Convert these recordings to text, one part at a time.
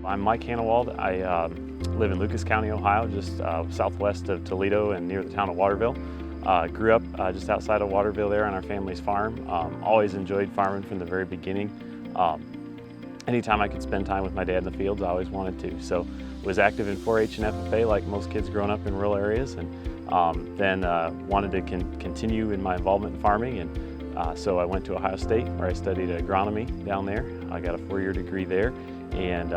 I'm Mike Hannewald. I live in Lucas County, Ohio, just southwest of Toledo and near the town of Waterville. Grew up just outside of Waterville there on our family's farm. Always enjoyed farming from the very beginning. Anytime I could spend time with my dad in the fields, I always wanted to. So was active in 4-H and FFA like most kids growing up in rural areas, and then wanted to continue in my involvement in farming. And so I went to Ohio State, where I studied agronomy down there. I got a 4-year degree there, and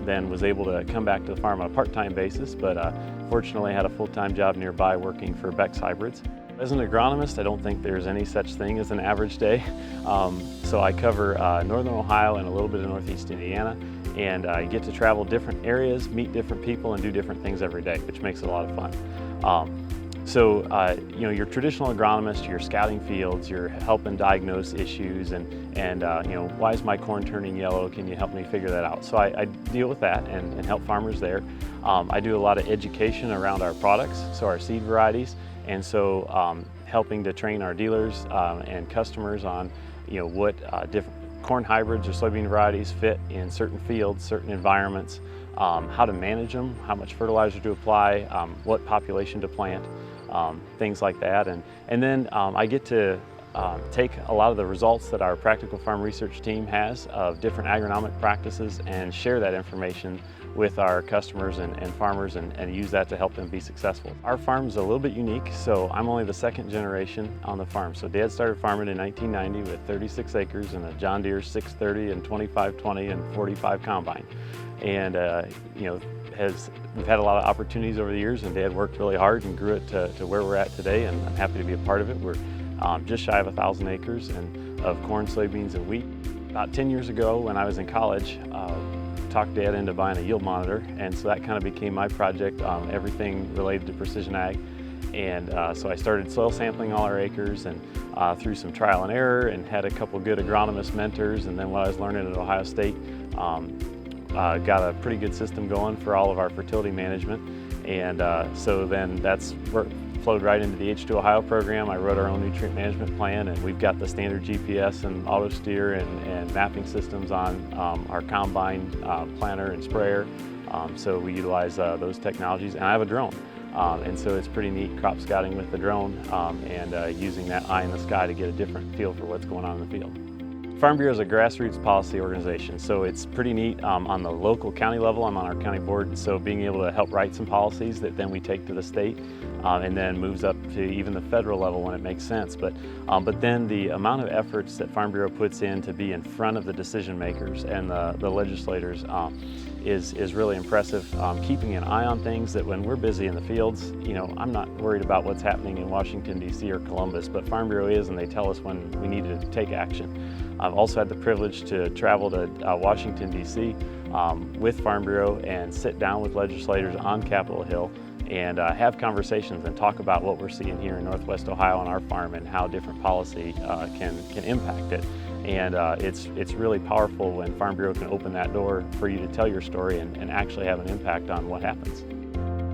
then was able to come back to the farm on a part-time basis, but fortunately had a full-time job nearby working for Beck's Hybrids. As an agronomist, I don't think there's any such thing as an average day. So I cover northern Ohio and a little bit of northeast Indiana, and I get to travel different areas, meet different people, and do different things every day, which makes it a lot of fun. So, you know, your traditional agronomist, you're scouting fields, you're helping diagnose issues, and you know, why is my corn turning yellow? Can you help me figure that out? So I deal with that and help farmers there. I do a lot of education around our products, so our seed varieties, and so helping to train our dealers and customers on, you know, what different corn hybrids or soybean varieties fit in certain fields, certain environments, how to manage them, how much fertilizer to apply, what population to plant. Things like that, and then I get to take a lot of the results that our practical farm research team has of different agronomic practices and share that information with our customers and farmers and use that to help them be successful. Our farm is a little bit unique, so I'm only the second generation on the farm. So Dad started farming in 1990 with 36 acres and a John Deere 630 and 2520 and 45 combine, and you know, we've had a lot of opportunities over the years, and Dad worked really hard and grew it to where we're at today, and I'm happy to be a part of it. We're just shy of 1,000 acres of corn, soybeans, and wheat. About 10 years ago, when I was in college, talked Dad into buying a yield monitor, and so that kind of became my project, everything related to precision ag. And so I started soil sampling all our acres, and through some trial and error, and had a couple good agronomist mentors, and then what I was learning at Ohio State, got a pretty good system going for all of our fertility management, and so then that's flowed right into the H2 Ohio program. I wrote our own nutrient management plan, and we've got the standard GPS and auto steer and mapping systems on our combine, planter, and sprayer. So we utilize those technologies, and I have a drone. And so it's pretty neat crop scouting with the drone and using that eye in the sky to get a different feel for what's going on in the field. Farm Bureau is a grassroots policy organization, so it's pretty neat on the local county level. I'm on our county board, and so being able to help write some policies that then we take to the state and then moves up to even the federal level when it makes sense. But then the amount of efforts that Farm Bureau puts in to be in front of the decision makers and the legislators is really impressive. Keeping an eye on things that when we're busy in the fields, you know, I'm not worried about what's happening in Washington, D.C. or Columbus, but Farm Bureau is, and they tell us when we need to take action. I've also had the privilege to travel to Washington, D.C. With Farm Bureau and sit down with legislators on Capitol Hill and have conversations and talk about what we're seeing here in Northwest Ohio on our farm and how different policy can impact it. And it's really powerful when Farm Bureau can open that door for you to tell your story and actually have an impact on what happens.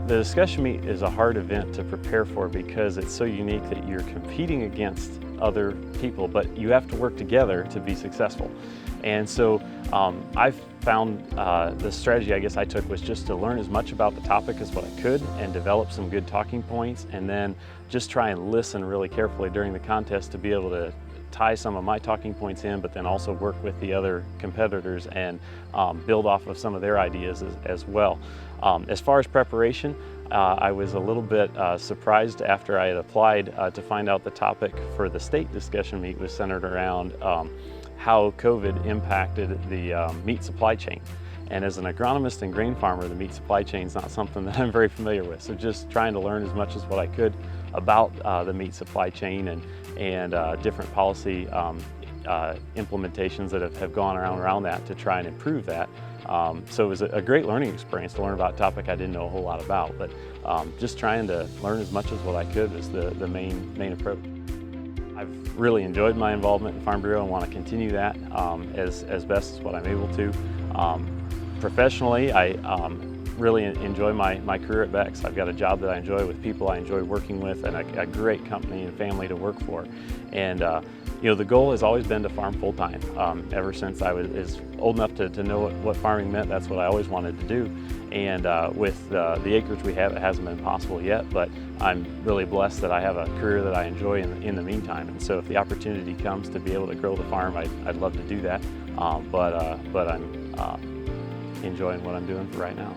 The discussion meet is a hard event to prepare for because it's so unique that you're competing against other people, but you have to work together to be successful. And so I've found the strategy I guess I took was just to learn as much about the topic as what I could and develop some good talking points, and then just try and listen really carefully during the contest to be able to tie some of my talking points in, but then also work with the other competitors and build off of some of their ideas as well. As far as preparation, I was a little bit surprised after I had applied to find out the topic for the state discussion meet was centered around how COVID impacted the meat supply chain. And as an agronomist and grain farmer, the meat supply chain is not something that I'm very familiar with. So just trying to learn as much as what I could about the meat supply chain and different policy implementations that have gone around that to try and improve that. So it was a great learning experience to learn about a topic I didn't know a whole lot about, but just trying to learn as much as what I could was the main approach. I've really enjoyed my involvement in Farm Bureau and want to continue that as best as what I'm able to. Professionally, I really enjoy my career at Beck's. I've got a job that I enjoy with people I enjoy working with, and a great company and family to work for. And You know, the goal has always been to farm full-time. Ever since I was old enough to know what farming meant, that's what I always wanted to do. And with the acreage we have, it hasn't been possible yet, but I'm really blessed that I have a career that I enjoy in the meantime. And so if the opportunity comes to be able to grow the farm, I'd love to do that. But I'm enjoying what I'm doing for right now.